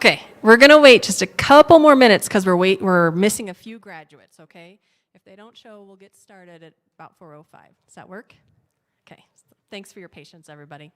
Okay, we're gonna wait just a couple more minutes because we're missing a few graduates, okay? If they don't show, we'll get started at about 4:05. Does that work? Okay, thanks for your patience, everybody.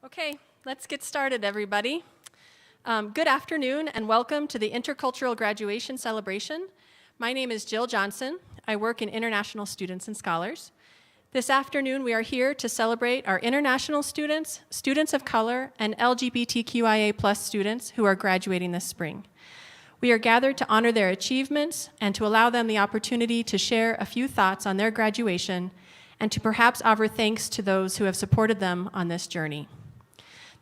Okay, let's get started, everybody. Good afternoon and welcome to the Intercultural Graduation Celebration. My name is Jill Johnson. I work in International Students and Scholars. This afternoon we are here to celebrate our international students, students of color, and LGBTQIA+ students who are graduating this spring. We are gathered to honor their achievements and to allow them the opportunity to share a few thoughts on their graduation and to perhaps offer thanks to those who have supported them on this journey.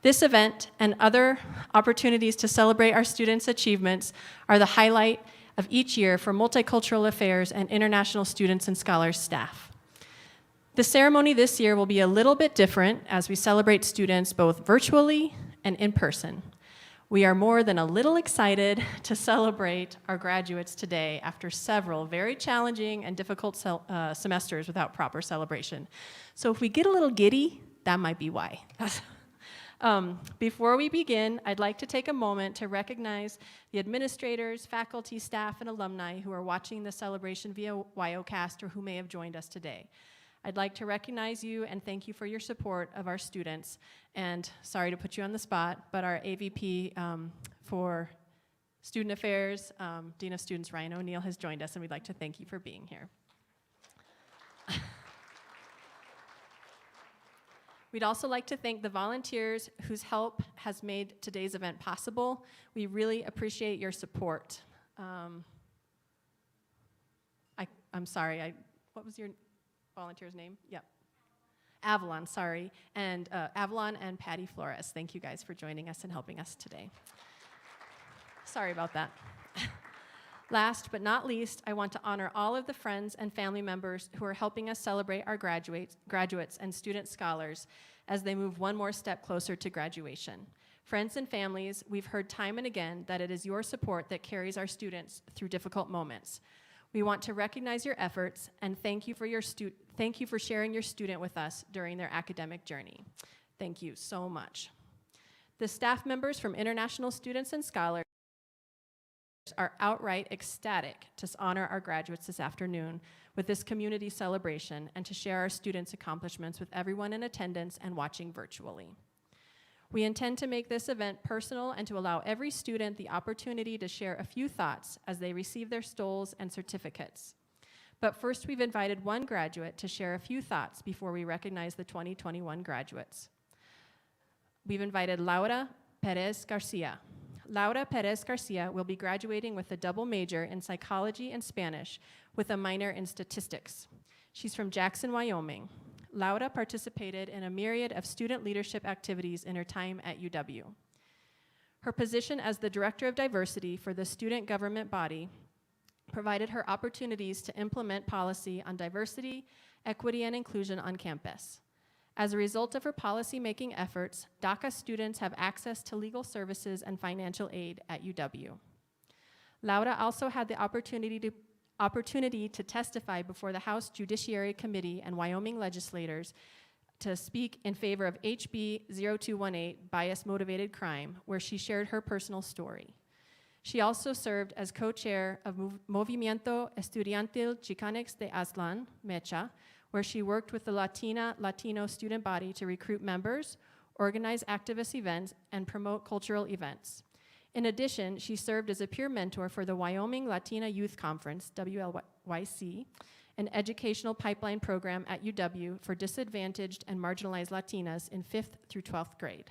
This event and other opportunities to celebrate our students' achievements are the highlight of each year for Multicultural Affairs and International Students and Scholars staff. The ceremony this year will be a little bit different as we celebrate students both virtually and in person. We are more than a little excited to celebrate our graduates today after several very challenging and difficult semesters without proper celebration. So if we get a little giddy, that might be why. Before we begin, I'd like to take a moment to recognize the administrators, faculty, staff, and alumni who are watching the celebration via Wiocast or who may have joined us today. I'd like to recognize you and thank you for your support of our students. And sorry to put you on the spot, but our AVP for Student Affairs, Dean of Students Ryan O'Neill has joined us, and we'd like to thank you for being here. We'd also like to thank the volunteers whose help has made today's event possible. We really appreciate your support. I'm sorry, what was your volunteer's name? Yep. Avalon, sorry. And Avalon and Patty Flores, thank you guys for joining us and helping us today. Sorry about that. Last but not least, I want to honor all of the friends and family members who are helping us celebrate our graduates and student scholars as they move one more step closer to graduation. Friends and families, we've heard time and again that it is your support that carries our students through difficult moments. We want to recognize your efforts and thank you for sharing your student with us during their academic journey. Thank you so much. The staff members from International Students and Scholars are outright ecstatic to honor our graduates this afternoon with this community celebration and to share our students' accomplishments with everyone in attendance and watching virtually. We intend to make this event personal and to allow every student the opportunity to share a few thoughts as they receive their stoles and certificates. But first, we've invited one graduate to share a few thoughts before we recognize the 2021 graduates. We've invited Laura Perez Garcia. Laura Perez Garcia will be graduating with a double major in psychology and Spanish with a minor in statistics. She's from Jackson, Wyoming. Laura participated in a myriad of student leadership activities in her time at UW. Her position as the Director of Diversity for the student government body provided her opportunities to implement policy on diversity, equity, and inclusion on campus. As a result of her policy-making efforts, DACA students have access to legal services and financial aid at UW. Laura also had the opportunity to testify before the House Judiciary Committee and Wyoming legislators to speak in favor of HB 0218, bias-motivated crime, where she shared her personal story. She also served as co-chair of Movimiento Estudiantil Chicanx de Aztlán, MECHA, where she worked with the Latino student body to recruit members, organize activist events, and promote cultural events. In addition, she served as a peer mentor for the Wyoming Latina Youth Conference, WLYC, an educational pipeline program at UW for disadvantaged and marginalized Latinas in 5th through 12th grade.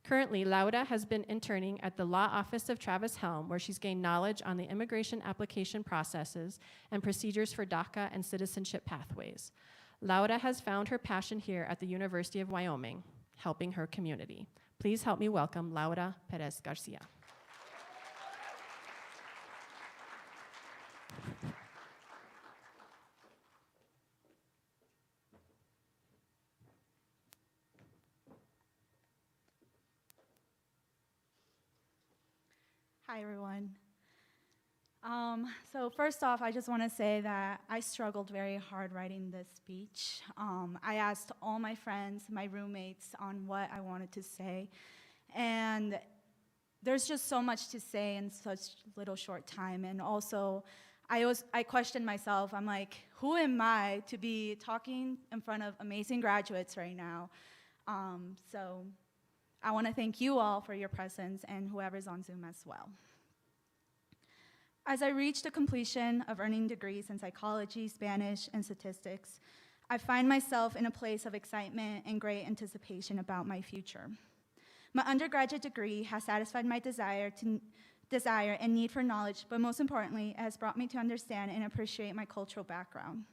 Currently, Laura has been interning at the Law Office of Travis Helm, where she's gained knowledge on the immigration application processes and procedures for DACA and citizenship pathways. Laura has found her passion here at the University of Wyoming, helping her community. Please help me welcome Laura Perez Garcia. Hi, everyone. So first off, I just want to say that I struggled very hard writing this speech. I asked all my friends, my roommates, on what I wanted to say. And there's just so much to say in such little short time. And also, I questioned myself. I'm like, who am I to be talking in front of amazing graduates right now? So I want to thank you all for your presence and whoever's on Zoom as well. As I reach the completion of earning degrees in psychology, Spanish, and statistics, I find myself in a place of excitement and great anticipation about my future. My undergraduate degree has satisfied my desire and need for knowledge, but most importantly, it has brought me to understand and appreciate my cultural background.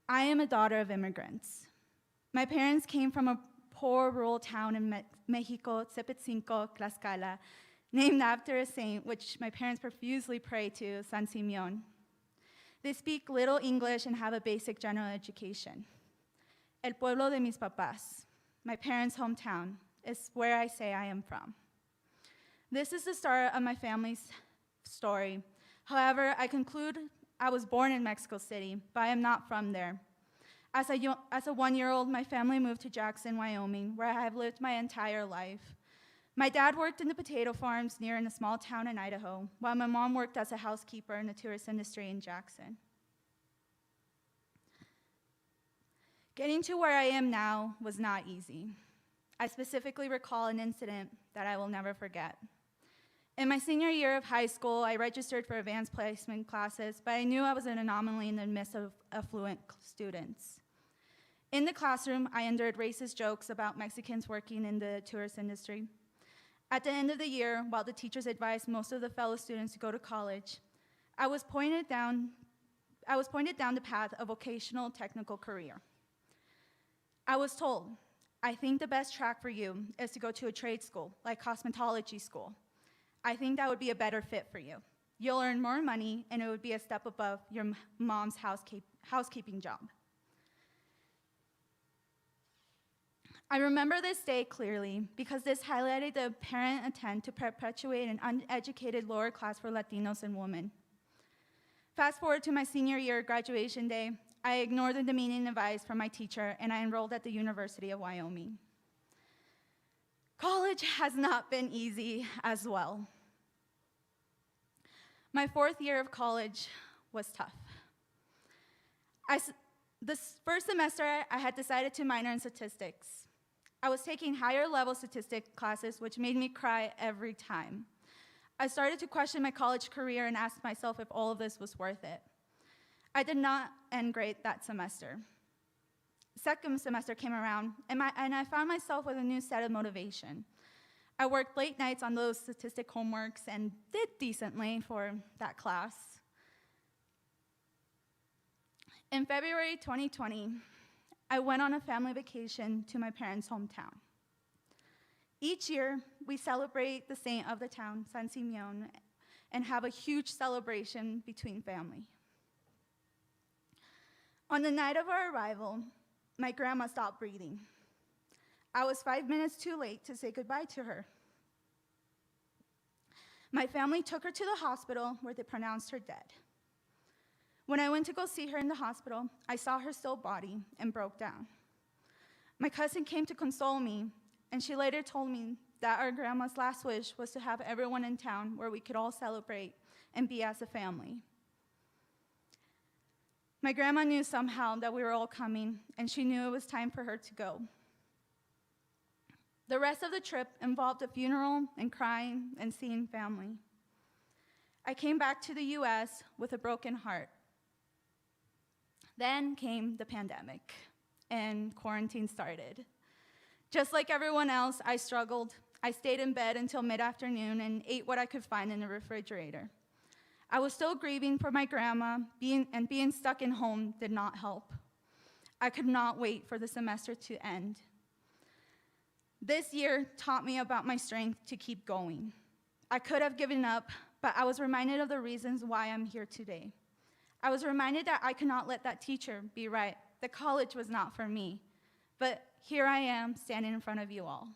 I am a daughter of immigrants. My parents came from a poor rural town in Mexico, Tepetzinco, Tlaxcala, named after a saint which my parents profusely pray to, San Simeon. They speak little English and have a basic general education. El pueblo de mis papás, my parents' hometown, is where I say I am from. This is the start of my family's story. However, I conclude I was born in Mexico City, but I am not from there. As a one-year-old, my family moved to Jackson, Wyoming, where I have lived my entire life. My dad worked in the potato farms near in a small town in Idaho, while my mom worked as a housekeeper in the tourist industry in Jackson. Getting to where I am now was not easy. I specifically recall an incident that I will never forget. In my senior year of high school, I registered for advanced placement classes, but I knew I was an anomaly in the midst of affluent students. In the classroom, I endured racist jokes about Mexicans working in the tourist industry. At the end of the year, while the teachers advised most of the fellow students to go to college, I was pointed down the path of vocational technical career. I was told, I think the best track for you is to go to a trade school, like cosmetology school. I think that would be a better fit for you. You'll earn more money, and it would be a step above your mom's housekeeping job. I remember this day clearly because this highlighted the apparent intent to perpetuate an uneducated lower class for Latinos and women. Fast forward to my senior year graduation day, I ignored the demeaning advice from my teacher and I enrolled at the University of Wyoming. College has not been easy as well. My fourth year of college was tough. This first semester, I had decided to minor in statistics. I was taking higher level statistics classes, which made me cry every time. I started to question my college career and asked myself if all of this was worth it. I did not end great that semester. Second semester came around, and I found myself with a new set of motivation. I worked late nights on those statistic homeworks and did decently for that class. In February 2020, I went on a family vacation to my parents' hometown. Each year, we celebrate the saint of the town, San Simeon, and have a huge celebration between family. On the night of our arrival, my grandma stopped breathing. I was 5 minutes too late to say goodbye to her. My family took her to the hospital where they pronounced her dead. When I went to go see her in the hospital, I saw her still body and broke down. My cousin came to console me, and she later told me that our grandma's last wish was to have everyone in town where we could all celebrate and be as a family. My grandma knew somehow that we were all coming, and she knew it was time for her to go. The rest of the trip involved a funeral and crying and seeing family. I came back to the US with a broken heart. Then came the pandemic, and quarantine started. Just like everyone else, I struggled. I stayed in bed until mid-afternoon and ate what I could find in the refrigerator. I was still grieving for my grandma, and being stuck in home did not help. I could not wait for the semester to end. This year taught me about my strength to keep going. I could have given up, but I was reminded of the reasons why I'm here today. I was reminded that I could not let that teacher be right, that college was not for me. But here I am, standing in front of you all.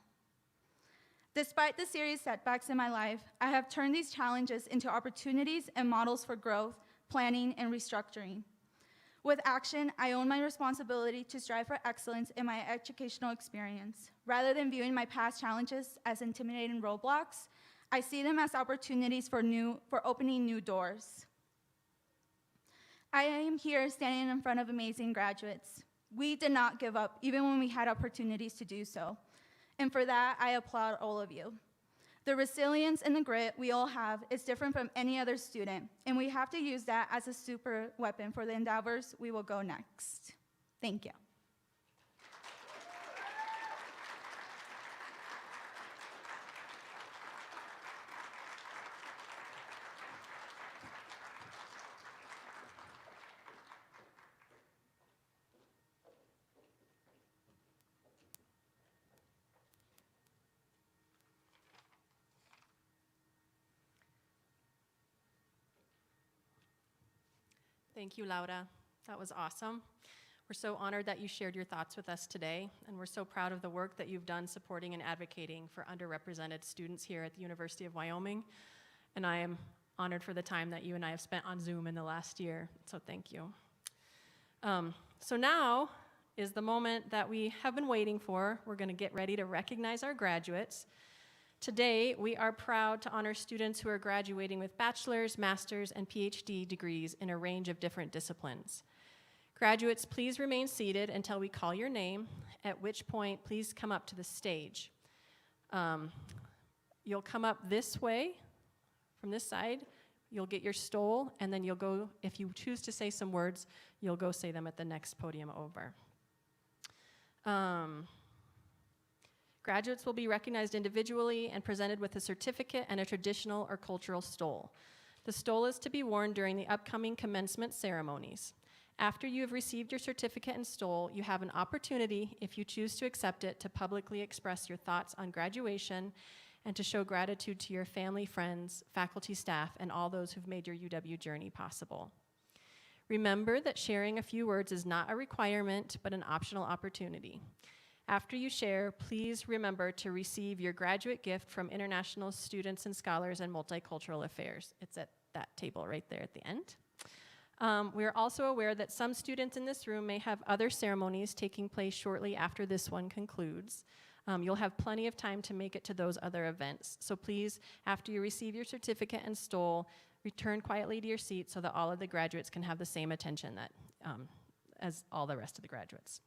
Despite the serious setbacks in my life, I have turned these challenges into opportunities and models for growth, planning, and restructuring. With action, I own my responsibility to strive for excellence in my educational experience. Rather than viewing my past challenges as intimidating roadblocks, I see them as opportunities for opening new doors. I am here standing in front of amazing graduates. We did not give up, even when we had opportunities to do so. And for that, I applaud all of you. The resilience and the grit we all have is different from any other student, and we have to use that as a super weapon for the endeavors we will go next. Thank you. Thank you, Laura. That was awesome. We're so honored that you shared your thoughts with us today, and we're so proud of the work that you've done supporting and advocating for underrepresented students here at the University of Wyoming. And I am honored for the time that you and I have spent on Zoom in the last year, so thank you. So now is the moment that we have been waiting for. We're going to get ready to recognize our graduates. Today, we are proud to honor students who are graduating with bachelor's, master's, and PhD degrees in a range of different disciplines. Graduates, please remain seated until we call your name, at which point, please come up to the stage. You'll come up this way, from this side, you'll get your stole, and then you'll go, if you choose to say some words, you'll go say them at the next podium over. Graduates will be recognized individually and presented with a certificate and a traditional or cultural stole. The stole is to be worn during the upcoming commencement ceremonies. After you have received your certificate and stole, you have an opportunity, if you choose to accept it, to publicly express your thoughts on graduation and to show gratitude to your family, friends, faculty, staff, and all those who've made your UW journey possible. Remember that sharing a few words is not a requirement, but an optional opportunity. After you share, please remember to receive your graduate gift from International Students and Scholars and Multicultural Affairs. It's at that table right there at the end. We are also aware that some students in this room may have other ceremonies taking place shortly after this one concludes. You'll have plenty of time to make it to those other events. So please, after you receive your certificate and stole, return quietly to your seat so that all of the graduates can have the same attention as all the rest of the graduates.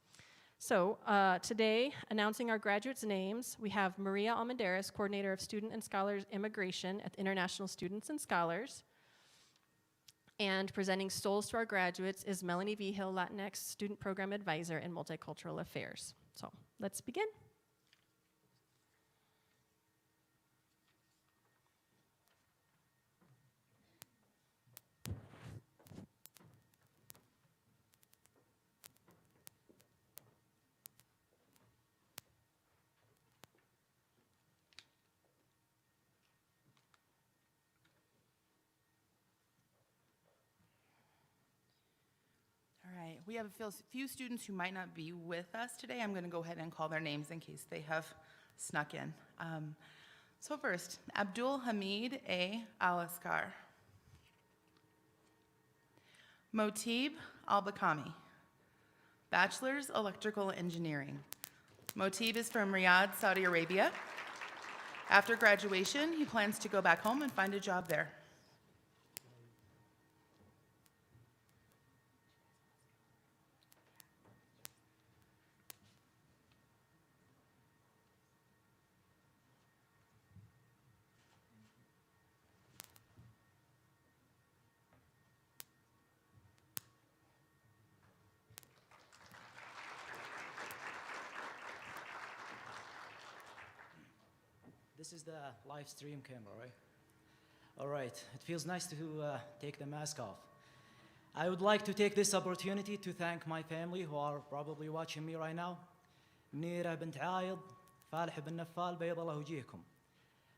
So today, announcing our graduates' names, we have Maria Almendares, Coordinator of Student and Scholars Immigration at International Students and Scholars. And presenting stoles to our graduates is Melanie Vigil, Latinx Student Program Advisor in Multicultural Affairs. So let's begin. All right, we have a few students who might not be with us today. I'm going to go ahead and call their names in case they have snuck in. So first, Abdul Hamid A. Alaskar. Motib Al-Bakami, Bachelor's Electrical Engineering. Motib is from Riyadh, Saudi Arabia. After graduation, he plans to go back home and find a job there. This is the live stream camera, right? All right, it feels nice to take the mask off. I would like to take this opportunity to thank my family who are probably watching me right now. منيرة بنت عايض فالح بن نفال بيض الله وجيهكم.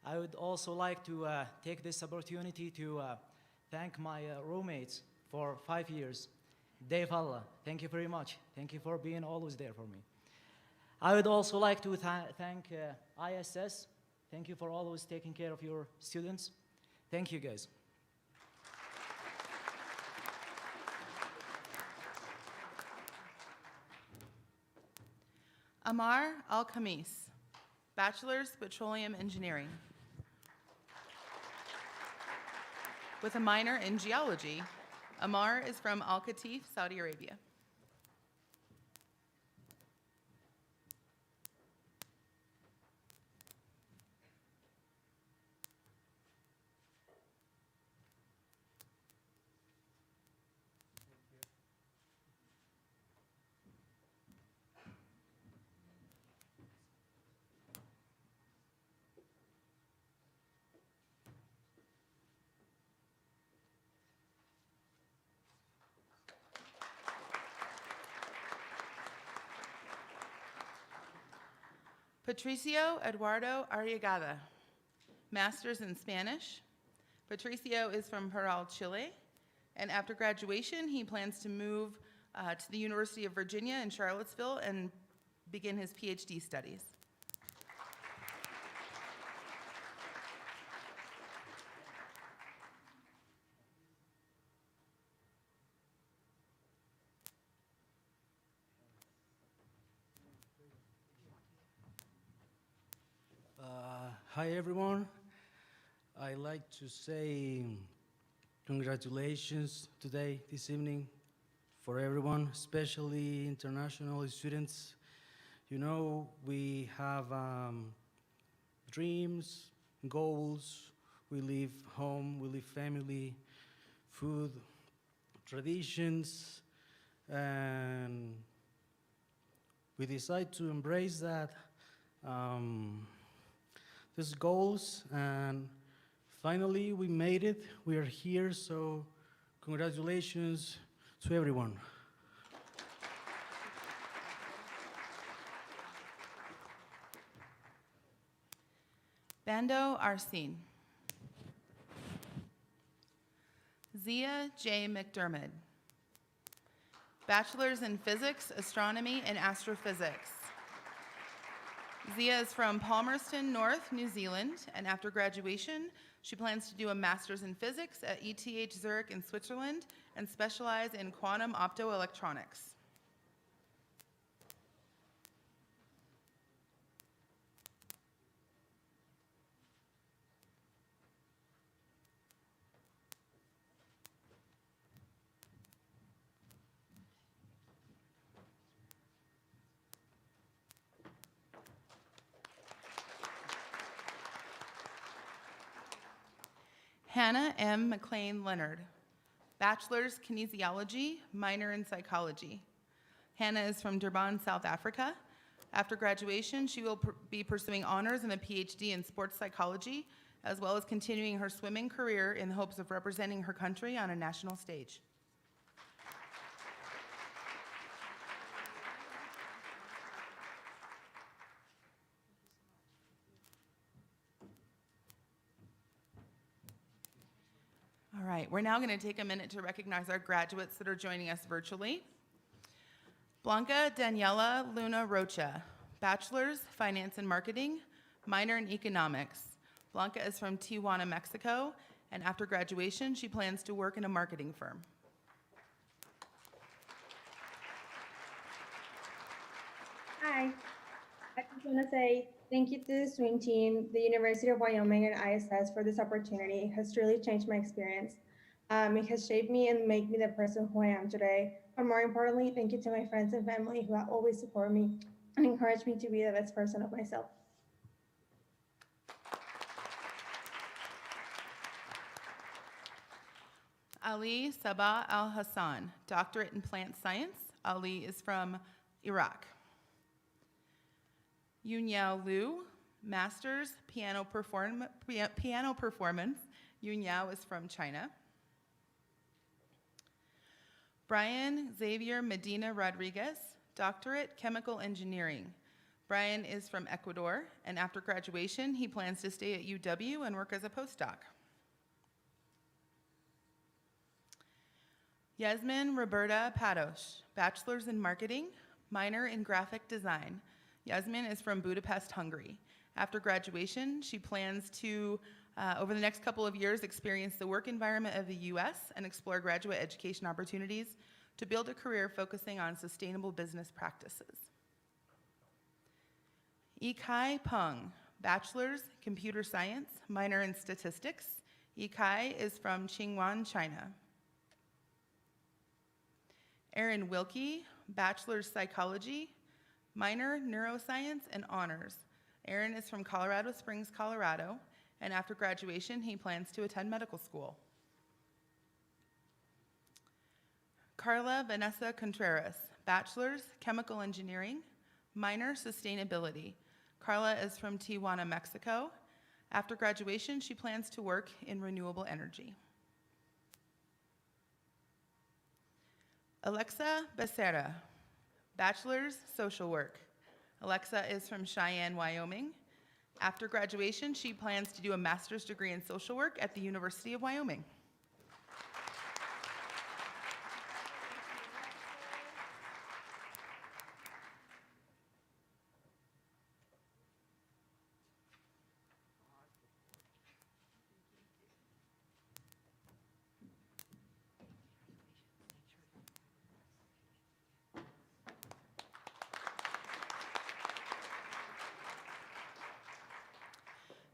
I would also like to take this opportunity to thank my roommates for 5 years. Dave Allah, thank you very much. Thank you for being always there for me. I would also like to thank ISS. Thank you for always taking care of your students. Thank you, guys. Amar Al-Khamis, Bachelor's Petroleum Engineering. With a minor in geology, Amar is from Al-Khatif, Saudi Arabia. Patricio Eduardo Arriagada, Master's in Spanish. Patricio is from Parral, Chile, and after graduation, he plans to move to the University of Virginia in Charlottesville and begin his PhD studies. Hi everyone. I'd like to say congratulations today, this evening, for everyone, especially international students. You know, we have dreams, goals, we leave home, we leave family, food, traditions, and we decided to embrace that these goals, and finally we made it. We are here, so congratulations to everyone. Bando Arsene. Zia J. McDermott. Bachelor's in Physics, Astronomy, and Astrophysics. Zia is from Palmerston North, New Zealand, and after graduation, she plans to do a Master's in Physics at ETH Zurich in Switzerland and specialize in quantum optoelectronics. Hannah M. McLean Leonard, Bachelor's Kinesiology, minor in Psychology. Hannah is from Durban, South Africa. After graduation, she will be pursuing honors and a PhD in sports psychology, as well as continuing her swimming career in the hopes of representing her country on a national stage. All right, we're now going to take a minute to recognize our graduates that are joining us virtually. Blanca Daniela Luna Rocha, Bachelor's, Finance and Marketing, minor in Economics. Blanca is from Tijuana, Mexico, and after graduation, she plans to work in a marketing firm. Hi. I just want to say thank you to the swim team, the University of Wyoming, and ISS for this opportunity. It has truly changed my experience. It has shaped me and made me the person who I am today. But more importantly, thank you to my friends and family who have always supported me and encouraged me to be the best version of myself. Ali Sabah Al Hassan, Doctorate in Plant Science. Ali is from Iraq. Yunyao Liu, Master's Piano Performance. Yunyao is from China. Brian Xavier Medina Rodriguez, Doctorate Chemical Engineering. Brian is from Ecuador, and after graduation, he plans to stay at UW and work as a postdoc. Yasmin Roberta Pados, Bachelor's in Marketing, minor in Graphic Design. Yasmin is from Budapest, Hungary. After graduation, she plans to, over the next couple of years, experience the work environment of the US and explore graduate education opportunities to build a career focusing on sustainable business practices. Yikai Peng, Bachelor's, Computer Science, minor in Statistics. Yikai is from Qingwan, China. Erin Wilkie, Bachelor's Psychology, minor Neuroscience and honors. Erin is from Colorado Springs, Colorado, and after graduation, he plans to attend medical school. Carla Vanessa Contreras, Bachelor's, Chemical Engineering, minor Sustainability. Carla is from Tijuana, Mexico. After graduation, she plans to work in renewable energy. Alexa Becerra, Bachelor's, Social Work. Alexa is from Cheyenne, Wyoming. After graduation, she plans to do a master's degree in social work at the University of Wyoming.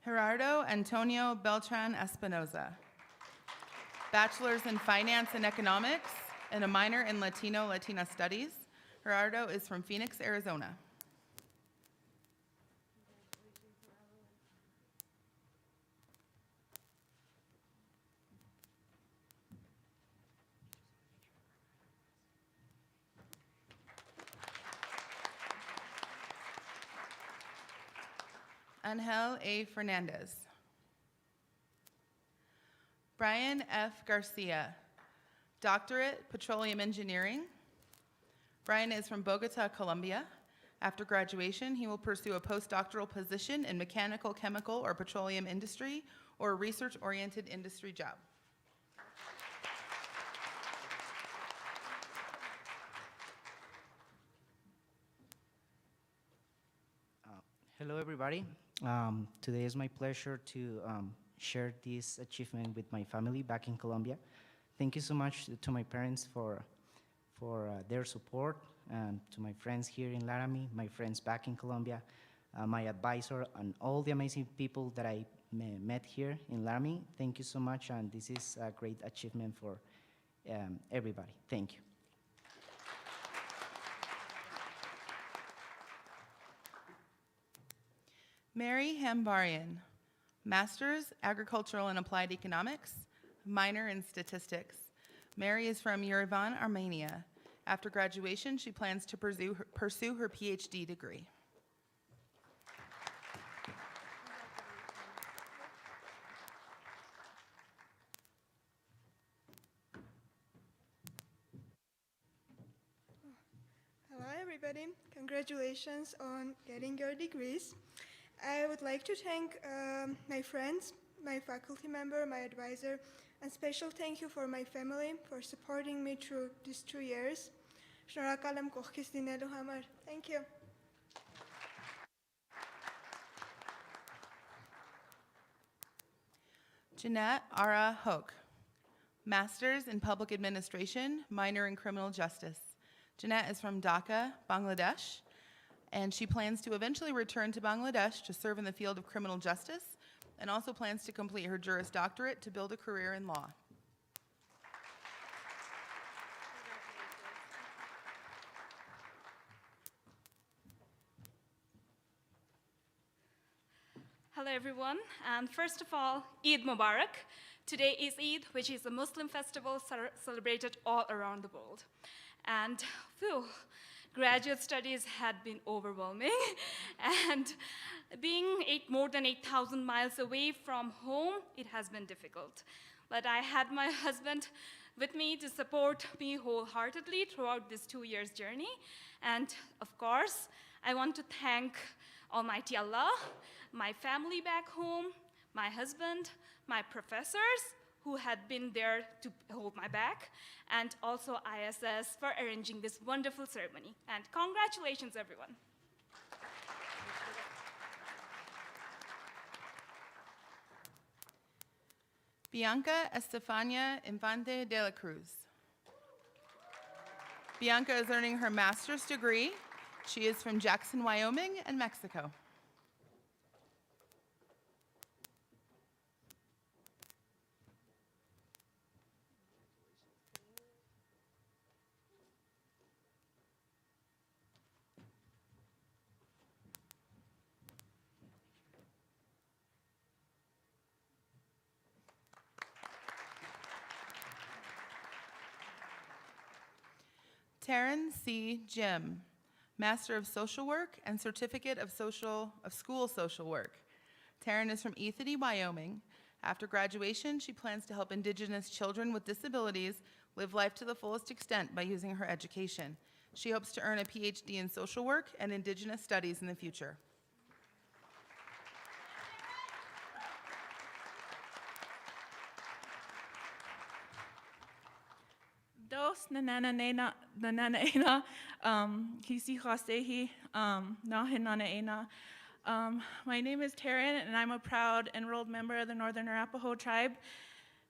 Gerardo Antonio Beltran Espinoza, Bachelor's in Finance and Economics and a minor in Latino-Latina Studies. Gerardo is from Phoenix, Arizona. Angel A. Fernandez. Brian F. Garcia, Doctorate, Petroleum Engineering. Brian is from Bogota, Colombia. After graduation, he will pursue a postdoctoral position in mechanical, chemical, or petroleum industry, or a research-oriented industry job. Hello, everybody. Today is my pleasure to share this achievement with my family back in Colombia. Thank you so much to my parents for their support, and to my friends here in Laramie, my friends back in Colombia, my advisor, and all the amazing people that I met here in Laramie. Thank you so much, and this is a great achievement for everybody. Thank you. Mary Hambarian, Master's, Agricultural and Applied Economics, minor in Statistics. Mary is from Yerevan, Armenia. After graduation, she plans to pursue her PhD degree. Hello, everybody. Congratulations on getting your degrees. I would like to thank my friends, my faculty member, my advisor, and special thank you for my family for supporting me through these 2 years. Thank you. Jeanette Ara Hoke, Master's in Public Administration, minor in Criminal Justice. Jeanette is from Dhaka, Bangladesh, and she plans to eventually return to Bangladesh to serve in the field of criminal justice, and also plans to complete her Juris Doctorate to build a career in law. Hello, everyone. And first of all, Eid Mubarak. Today is Eid, which is a Muslim festival celebrated all around the world. And phew, graduate studies had been overwhelming. And being more than 8,000 miles away from home, it has been difficult. But I had my husband with me to support me wholeheartedly throughout this 2 years journey. And of course, I want to thank Almighty Allah, my family back home, my husband, my professors who had been there to hold my back, and also ISS for arranging this wonderful ceremony. And congratulations, everyone. Bianca Estefania Infante de la Cruz. Bianca is earning her master's degree. She is from Jackson, Wyoming, and Mexico. Taryn C. Jim, Master of Social Work and Certificate of School Social Work. Taryn is from Ethity, Wyoming. After graduation, she plans to help Indigenous children with disabilities live life to the fullest extent by using her education. She hopes to earn a PhD in social work and Indigenous studies in the future. Dos nanana ena hisi hasehi nahinana ena. My name is Taryn, and I'm a proud enrolled member of the Northern Arapaho tribe.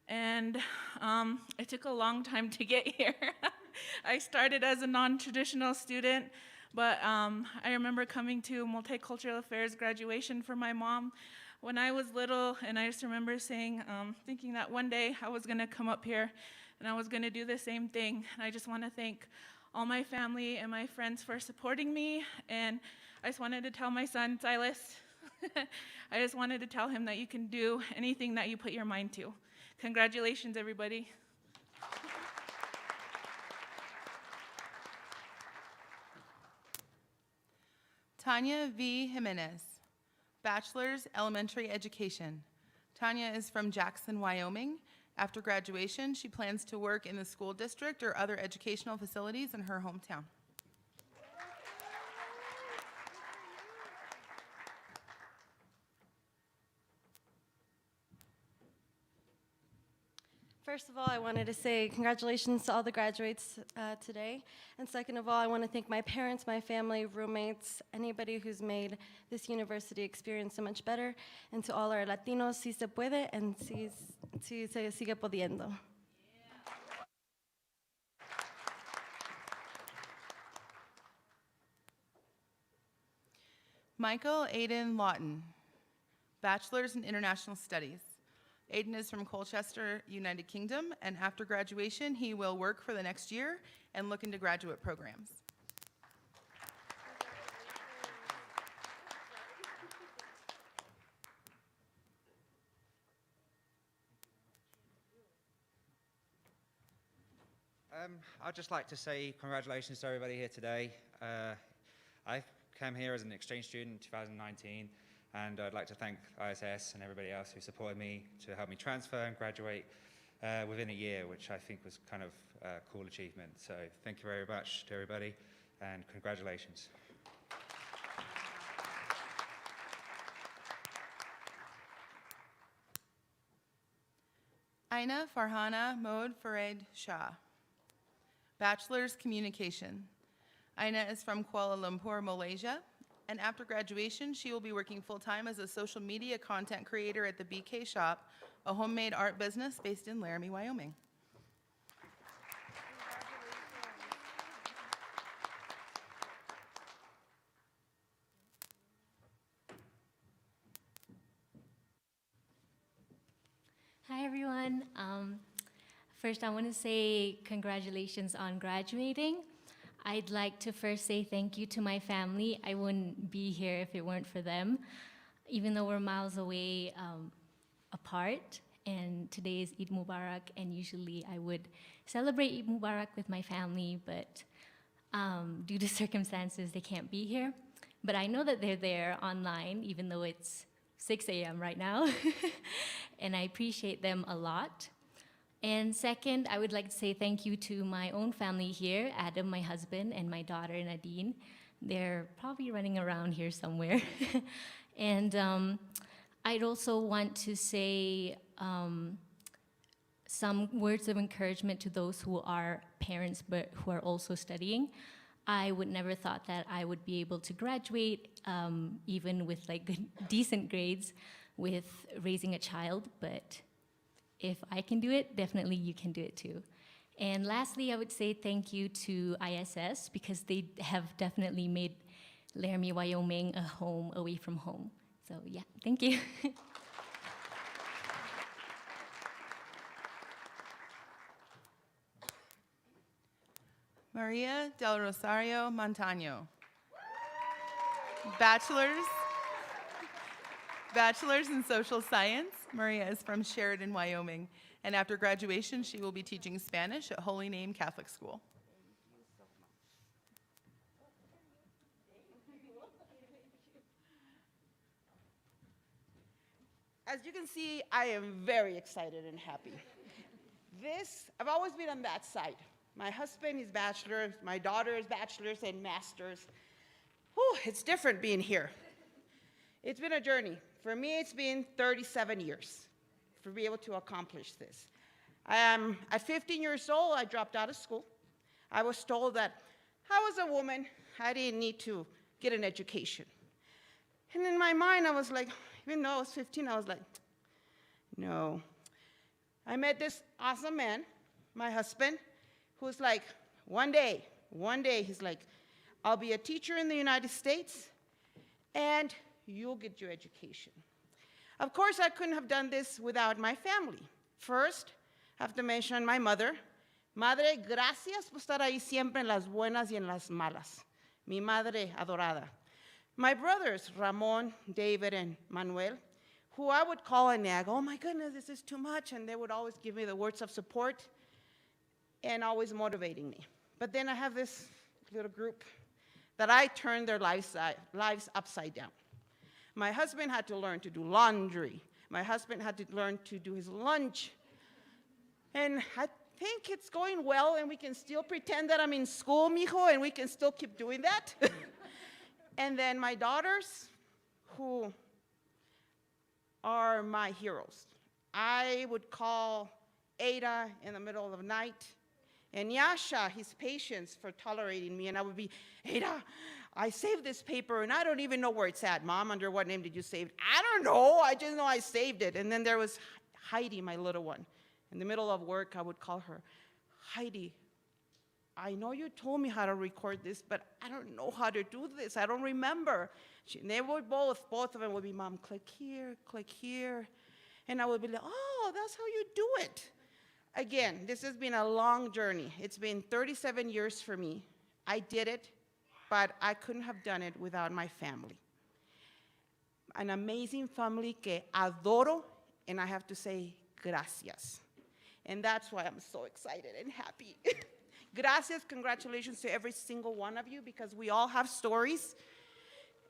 And it took a long time to get here. I started as a non-traditional student, but I remember coming to multicultural affairs graduation for my mom when I was little, and I just remember thinking that one day I was going to come up here and I was going to do the same thing. And I just want to thank all my family and my friends for supporting me. And I just wanted to tell my son, Silas, I just wanted to tell him that you can do anything that you put your mind to. Congratulations, everybody. Tanya V. Jimenez, Bachelor's Elementary Education. Tanya is from Jackson, Wyoming. After graduation, she plans to work in the school district or other educational facilities in her hometown. First of all, I wanted to say congratulations to all the graduates today. And second of all, I want to thank my parents, my family, roommates, anybody who's made this university experience so much better. And to all our Latinos, si se puede, and si se sigue pudiendo. Michael Aiden Lawton, Bachelor's in International Studies. Aiden is from Colchester, United Kingdom, and after graduation, he will work for the next year and look into graduate programs. I'd just like to say congratulations to everybody here today. I came here as an exchange student in 2019, and I'd like to thank ISS and everybody else who supported me to help me transfer and graduate within a year, which I think was kind of a cool achievement. So thank you very much to everybody, and congratulations. Aina Farhana Mohd Farid Shah, Bachelor's Communication. Aina is from Kuala Lumpur, Malaysia, and after graduation, she will be working full-time as a social media content creator at the BK Shop, a homemade art business based in Laramie, Wyoming. Hi, everyone. First, I want to say congratulations on graduating. I'd like to first say thank you to my family. I wouldn't be here if it weren't for them, even though we're miles away apart. And today is Eid Mubarak, and usually I would celebrate Eid Mubarak with my family, but due to circumstances, they can't be here. But I know that they're there online, even though it's 6 a.m. right now, and I appreciate them a lot. And second, I would like to say thank you to my own family here, Adam, my husband, and my daughter, Nadine. They're probably running around here somewhere. And I'd also want to say some words of encouragement to those who are parents but who are also studying. I would never thought that I would be able to graduate, even with like good, decent grades, with raising a child, but if I can do it, definitely you can do it too. And lastly, I would say thank you to ISS, because they have definitely made Laramie, Wyoming a home away from home. So yeah, thank you. Maria del Rosario Montaño, Bachelor's in Social Science. Maria is from Sheridan, Wyoming, and after graduation, she will be teaching Spanish at Holy Name Catholic School. As you can see, I am very excited and happy. I've always been on that side. My husband is bachelor's, my daughter is bachelor's and master's. Whew, it's different being here. It's been a journey. For me, it's been 37 years to be able to accomplish this. At 15 years old, I dropped out of school. I was told that I was a woman, I didn't need to get an education. And in my mind, I was like, even though I was 15, I was like, no. I met this awesome man, my husband, who's like, one day, he's like, I'll be a teacher in the United States, and you'll get your education. Of course, I couldn't have done this without my family. First, I have to mention my mother. Madre, gracias por estar ahí siempre en las buenas y en las malas. Mi madre adorada. My brothers, Ramon, David, and Manuel, who I would call and nag, oh my goodness, this is too much, and they would always give me the words of support and always motivating me. But then I have this little group that I turned their lives upside down. My husband had to learn to do laundry. My husband had to learn to do his lunch. And I think it's going well, and we can still pretend that I'm in school, mijo, and we can still keep doing that. And then my daughters, who are my heroes. I would call Ada in the middle of the night, and Yasha, his patience for tolerating me, and I would be, Ada, I saved this paper, and I don't even know where it's at. Mom, under what name did you save it? I don't know, I just know I saved it. And then there was Heidi, my little one. In the middle of work, I would call her, Heidi, I know you told me how to record this, but I don't know how to do this. I don't remember. They would both of them would be, Mom, click here, and I would be like, oh, that's how you do it. Again, this has been a long journey. It's been 37 years for me. I did it, but I couldn't have done it without my family. An amazing family que adoro, and I have to say, gracias. And that's why I'm so excited and happy. Gracias, congratulations to every single one of you, because we all have stories.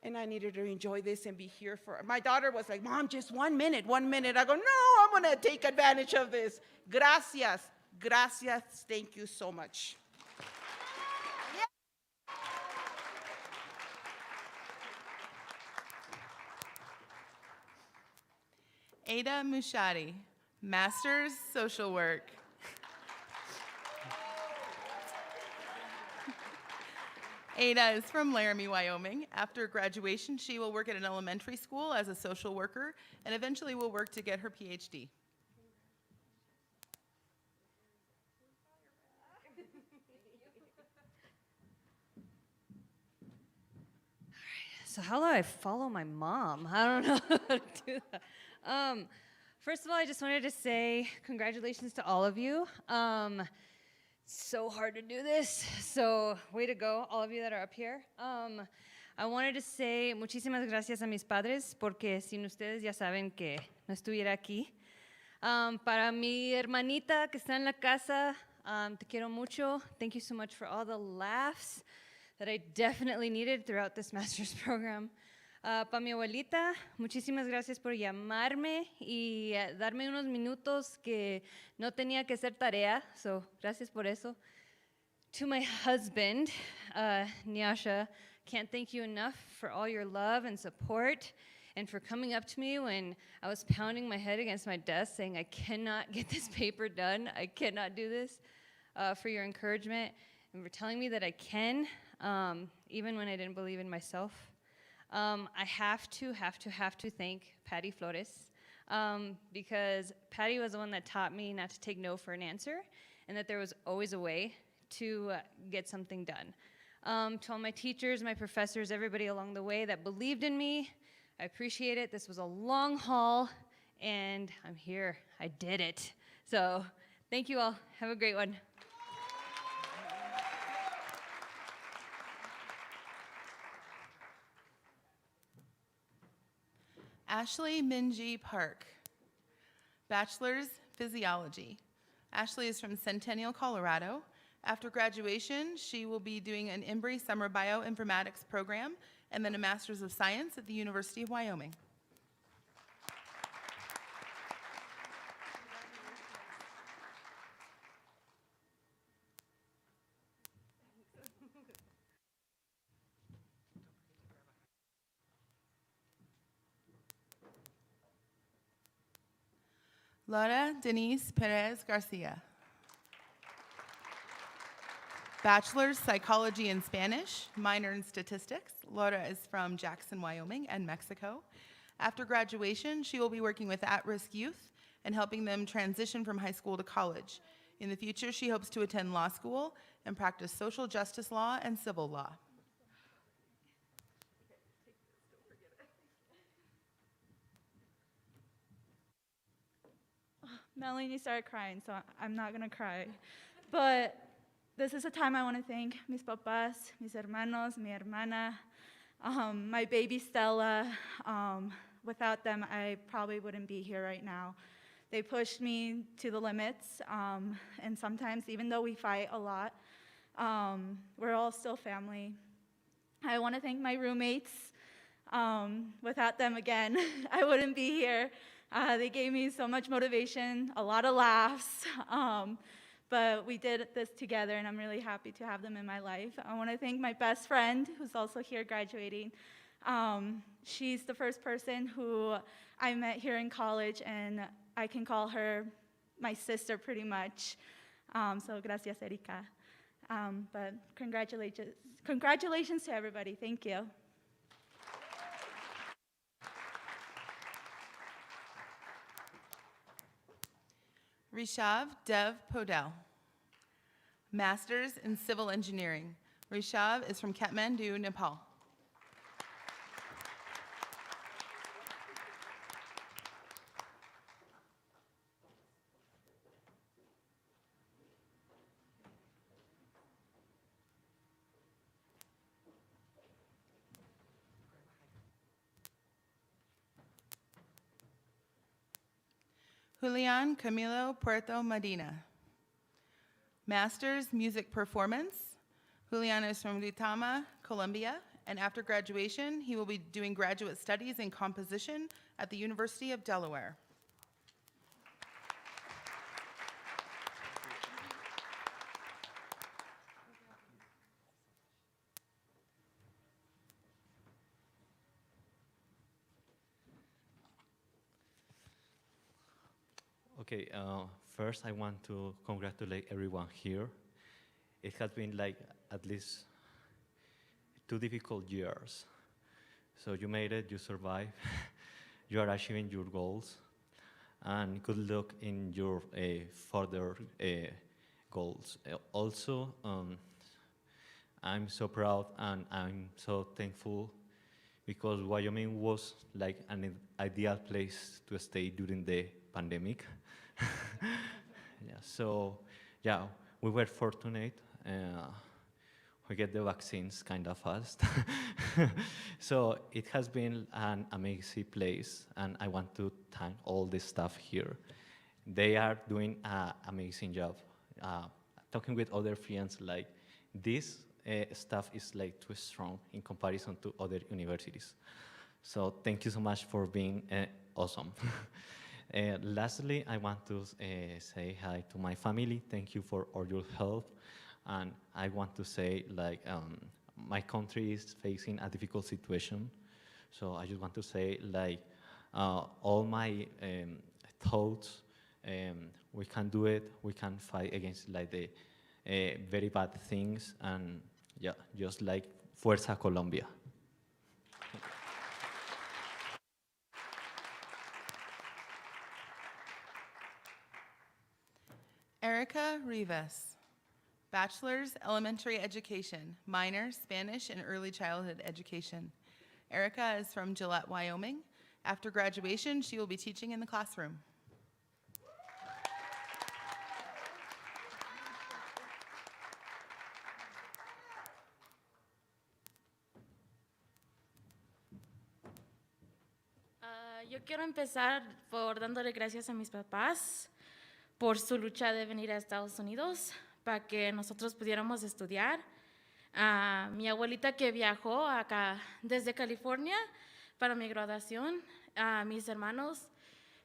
And I needed to enjoy this and be here for it. My daughter was like, Mom, just 1 minute. I go, no, I'm gonna take advantage of this. Gracias, gracias, thank you so much. Ada Mushadi, Master's Social Work. Ada is from Laramie, Wyoming. After graduation, she will work at an elementary school as a social worker and eventually will work to get her PhD. So how do I follow my mom? I don't know how to do that. First of all, I just wanted to say congratulations to all of you. So hard to do this, so way to go, all of you that are up here. I wanted to say muchísimas gracias a mis padres, porque sin ustedes ya saben que no estuviera aquí. Para mi hermanita que está en la casa, te quiero mucho. Thank you so much for all the laughs that I definitely needed throughout this master's program. Para mi abuelita, muchísimas gracias por llamarme y darme unos minutos que no tenía que hacer tarea, so gracias por eso. To my husband, Nyasha, can't thank you enough for all your love and support and for coming up to me when I was pounding my head against my desk saying, I cannot get this paper done, I cannot do this, for your encouragement and for telling me that I can, even when I didn't believe in myself. I have to thank Patty Flores, because Patty was the one that taught me not to take no for an answer and that there was always a way to get something done. To all my teachers, my professors, everybody along the way that believed in me, I appreciate it. This was a long haul, and I'm here. I did it. So thank you all. Have a great one. Ashley Minji Park, Bachelor's Physiology. Ashley is from Centennial, Colorado. After graduation, she will be doing an Embry Summer Bioinformatics program and then a Master's of Science at the University of Wyoming. Laura Denise Perez Garcia. Bachelor's Psychology in Spanish, minor in Statistics. Laura is from Jackson, Wyoming and Mexico. After graduation, she will be working with at-risk youth and helping them transition from high school to college. In the future, she hopes to attend law school and practice social justice law and civil law. Melanie started crying, so I'm not gonna cry. But this is a time I want to thank mis papás, mis hermanos, mi hermana, my baby Stella. Without them, I probably wouldn't be here right now. They pushed me to the limits, and sometimes, even though we fight a lot, we're all still family. I want to thank my roommates, Without them, again, I wouldn't be here. They gave me so much motivation, a lot of laughs, but we did this together, and I'm really happy to have them in my life. I want to thank my best friend, who's also here graduating. She's the first person who I met here in college, and I can call her my sister pretty much. So gracias, Erika. But congratulations to everybody. Thank you. Rishav Dev Podel, Master's in Civil Engineering. Rishav is from Kathmandu, Nepal. Julian Camilo Puerto Medina, Master's Music Performance. Julian is from Duitama, Colombia, and after graduation, he will be doing graduate studies in composition at the University of Delaware. Okay, first I want to congratulate everyone here. It has been like at least 2 difficult years. So you made it, you survived, you are achieving your goals, and good luck in your further goals. Also, I'm so proud and I'm so thankful because Wyoming was like an ideal place to stay during the pandemic. Yeah, we were fortunate. We get the vaccines kind of fast. So it has been an amazing place, and I want to thank all the staff here. They are doing an amazing job. Talking with other friends, like this staff is like too strong in comparison to other universities. So thank you so much for being awesome. Lastly, I want to say hi to my family. Thank you for all your help. And I want to say, like, my country is facing a difficult situation. So I just want to say, like, all my thoughts, we can do it. We can fight against, like, the very bad things. And, yeah, just like Fuerza Colombia. Erica Rivas, Bachelor's Elementary Education, minor Spanish and Early Childhood Education. Erica is from Gillette, Wyoming. After graduation, she will be teaching in the classroom. Yo quiero empezar por dándole gracias a mis papás por su lucha de venir a Estados Unidos para que nosotros pudiéramos estudiar. A mi abuelita que viajó acá desde California para mi graduación. A mis hermanos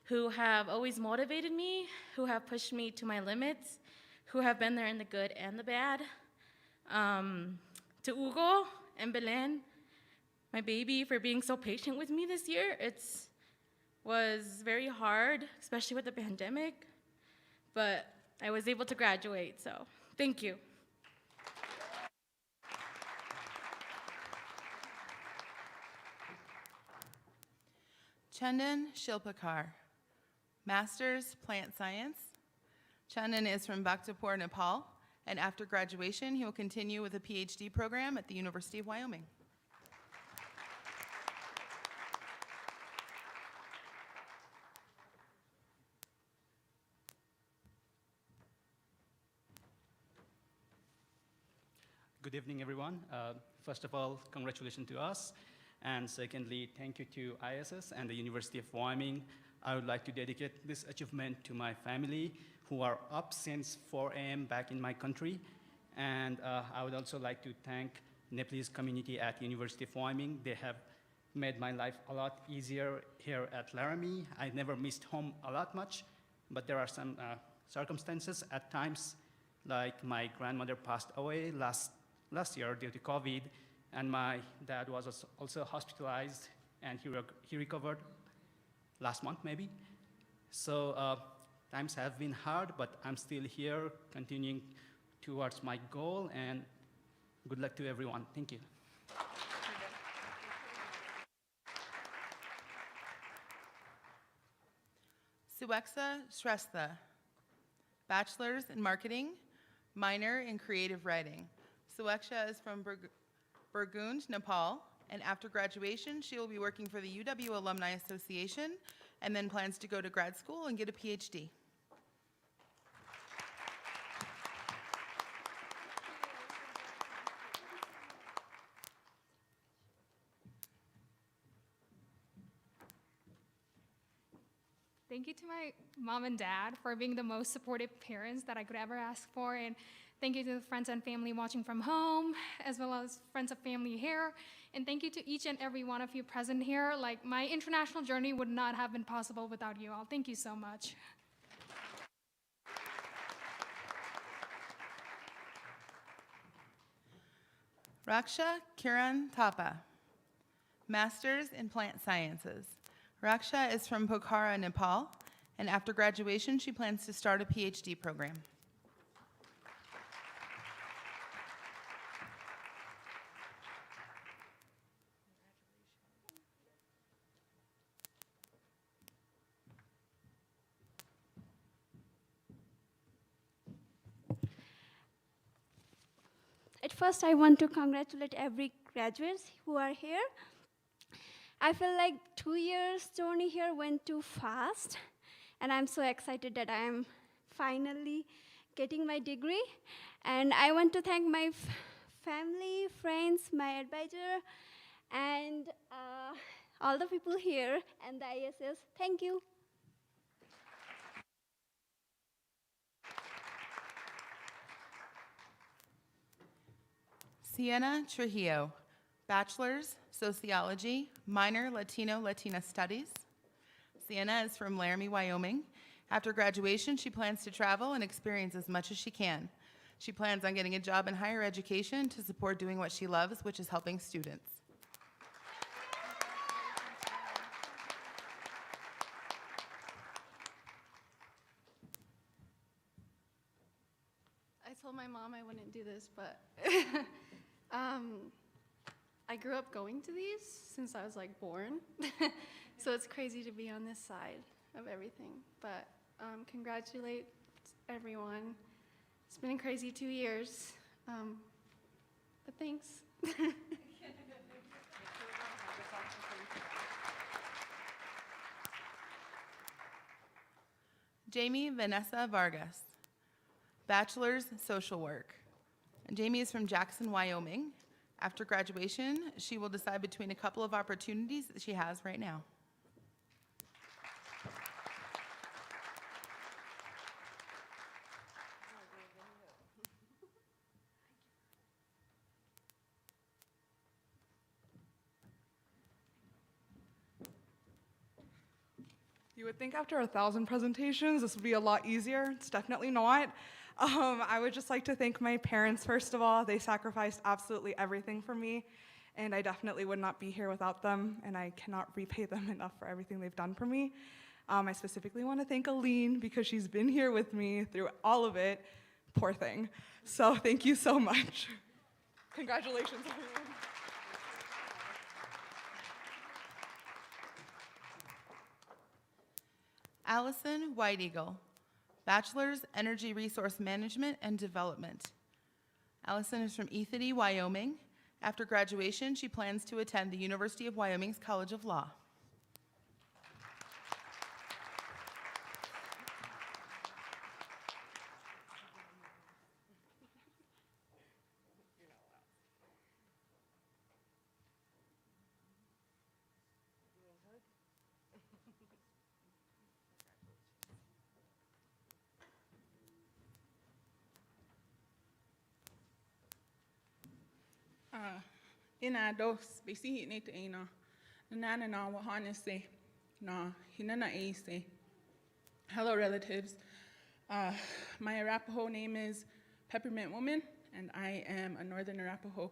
who have always motivated me, who have pushed me to my limits, who have been there in the good and the bad. To Hugo and Belen, my baby, for being so patient with me this year. It was very hard, especially with the pandemic, but I was able to graduate, so thank you. Chandan Shilpakar, Master's Plant Science. Chandan is from Bhaktapur, Nepal, and after graduation, he will continue with a PhD program at the University of Wyoming. Good evening, everyone. First of all, congratulations to us. And secondly, thank you to ISS and the University of Wyoming. I would like to dedicate this achievement to my family who are up since 4 a.m. back in my country. And I would also like to thank Nepalese community at University of Wyoming. They have made my life a lot easier here at Laramie. I never missed home a lot much, but there are some circumstances at times, like my grandmother passed away last year due to COVID, and my dad was also hospitalized, and he recovered last month maybe. So times have been hard, but I'm still here continuing towards my goal, and good luck to everyone. Thank you. Suexa Shrestha, bachelor's in marketing, minor in creative writing. Suexa is from Burgund, Nepal, and after graduation, she will be working for the UW Alumni Association and then plans to go to grad school and get a PhD. Thank you to my mom and dad for being the most supportive parents that I could ever ask for. And thank you to the friends and family watching from home, as well as friends and family here. And thank you to each and every one of you present here. Like, my international journey would not have been possible without you all. Thank you so much. Raksha Kiran Thapa, master's in plant sciences. Raksha is from Pokhara, Nepal, and after graduation, she plans to start a PhD program. At first, I want to congratulate every graduates who are here. I feel like 2 years journey here went too fast, and I'm so excited that I'm finally getting my degree. And I want to thank my family, friends, my advisor, and all the people here and the ISS. Thank you. Sienna Trujillo, bachelor's, sociology, minor, Latino-Latina studies. Sienna is from Laramie, Wyoming. After graduation, she plans to travel and experience as much as she can. She plans on getting a job in higher education to support doing what she loves, which is helping students. I told my mom I wouldn't do this, but I grew up going to these since I was like born. So it's crazy to be on this side of everything. But congratulate everyone. It's been a crazy 2 years, but thanks. Jamie Vanessa Vargas, bachelor's, social work. And Jamie is from Jackson, Wyoming. After graduation, she will decide between a couple of opportunities that she has right now. You would think after 1,000 presentations, this would be a lot easier. It's definitely not. I would just like to thank my parents, first of all. They sacrificed absolutely everything for me, and I definitely would not be here without them, and I cannot repay them enough for everything they've done for me. I specifically want to thank Aline because she's been here with me through all of it. Poor thing. So thank you so much. Congratulations, everyone. Allison White Eagle, bachelor's, energy resource management and development. Allison is from Ethity, Wyoming. After graduation, she plans to attend the University of Wyoming's College of Law. Ina dos besi ne te ina Nana na wahane se, na hinana e se. Hello, relatives. My Arapaho name is Peppermint Woman, and I am a Northern Arapaho.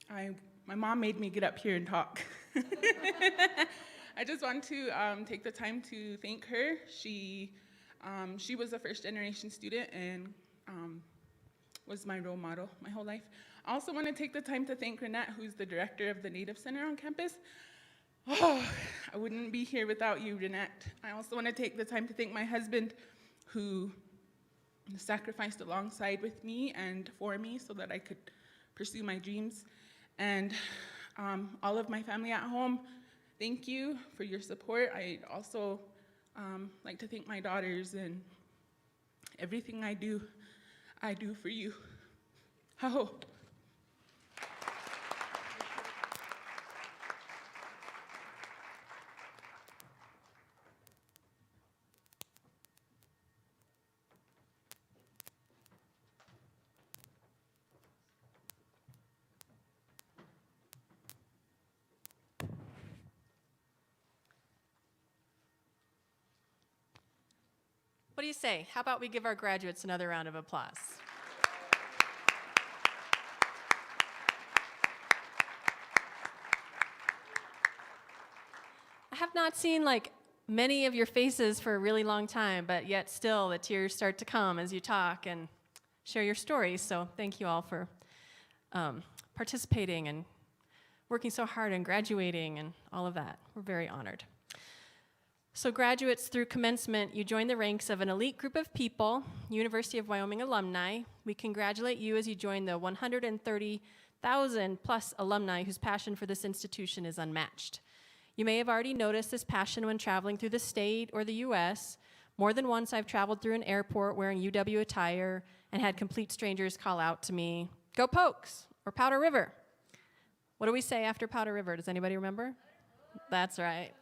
My mom made me get up here and talk. I just want to take the time to thank her. She was a first-generation student and was my role model my whole life. I also want to take the time to thank Renette, who's the director of the Native Center on campus. Oh, I wouldn't be here without you, Renette. I also want to take the time to thank my husband, who sacrificed alongside with me and for me so that I could pursue my dreams. And all of my family at home, thank you for your support. I'd also like to thank my daughters, and everything I do for you. Ho. What do you say? How about we give our graduates another round of applause? I have not seen like many of your faces for a really long time, but yet still the tears start to come as you talk and share your stories. So thank you all for participating and working so hard and graduating and all of that. We're very honored. So graduates, through commencement, you join the ranks of an elite group of people, University of Wyoming alumni. We congratulate you as you join the 130,000 plus alumni whose passion for this institution is unmatched. You may have already noticed this passion when traveling through the state or the US. More than once I've traveled through an airport wearing UW attire and had complete strangers call out to me, "Go Pokes," or "Powder River." What do we say after Powder River? Does anybody remember? That's right.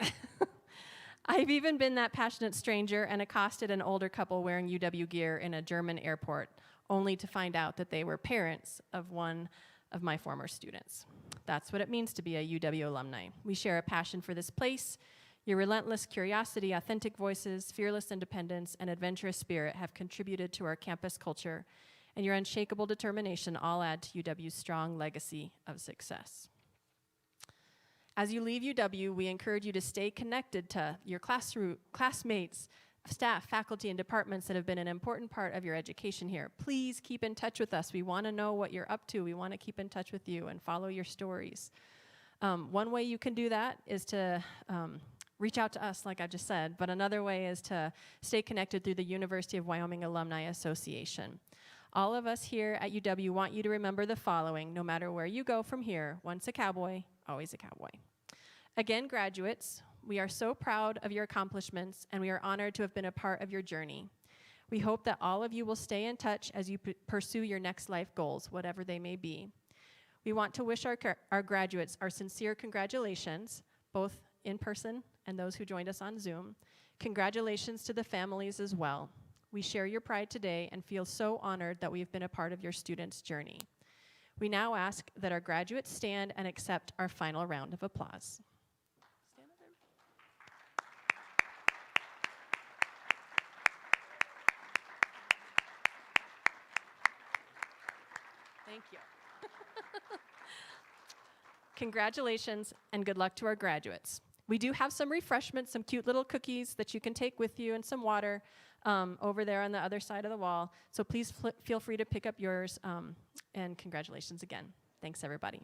I've even been that passionate stranger and accosted an older couple wearing UW gear in a German airport, only to find out that they were parents of one of my former students. That's what it means to be a UW alumni. We share a passion for this place. Your relentless curiosity, authentic voices, fearless independence, and adventurous spirit have contributed to our campus culture, and your unshakable determination all add to UW's strong legacy of success. As you leave UW, we encourage you to stay connected to your classmates, staff, faculty, and departments that have been an important part of your education here. Please keep in touch with us. We want to know what you're up to. We want to keep in touch with you and follow your stories. One way you can do that is to reach out to us, like I just said, but another way is to stay connected through the University of Wyoming Alumni Association. All of us here at UW want you to remember the following: no matter where you go from here, once a cowboy, always a cowboy. Again, graduates, we are so proud of your accomplishments, and we are honored to have been a part of your journey. We hope that all of you will stay in touch as you pursue your next life goals, whatever they may be. We want to wish our graduates our sincere congratulations, both in person and those who joined us on Zoom. Congratulations to the families as well. We share your pride today and feel so honored that we've been a part of your students' journey. We now ask that our graduates stand and accept our final round of applause. Thank you. Congratulations and good luck to our graduates. We do have some refreshments, some cute little cookies that you can take with you, and some water over there on the other side of the wall. So please feel free to pick up yours, and congratulations again. Thanks, everybody.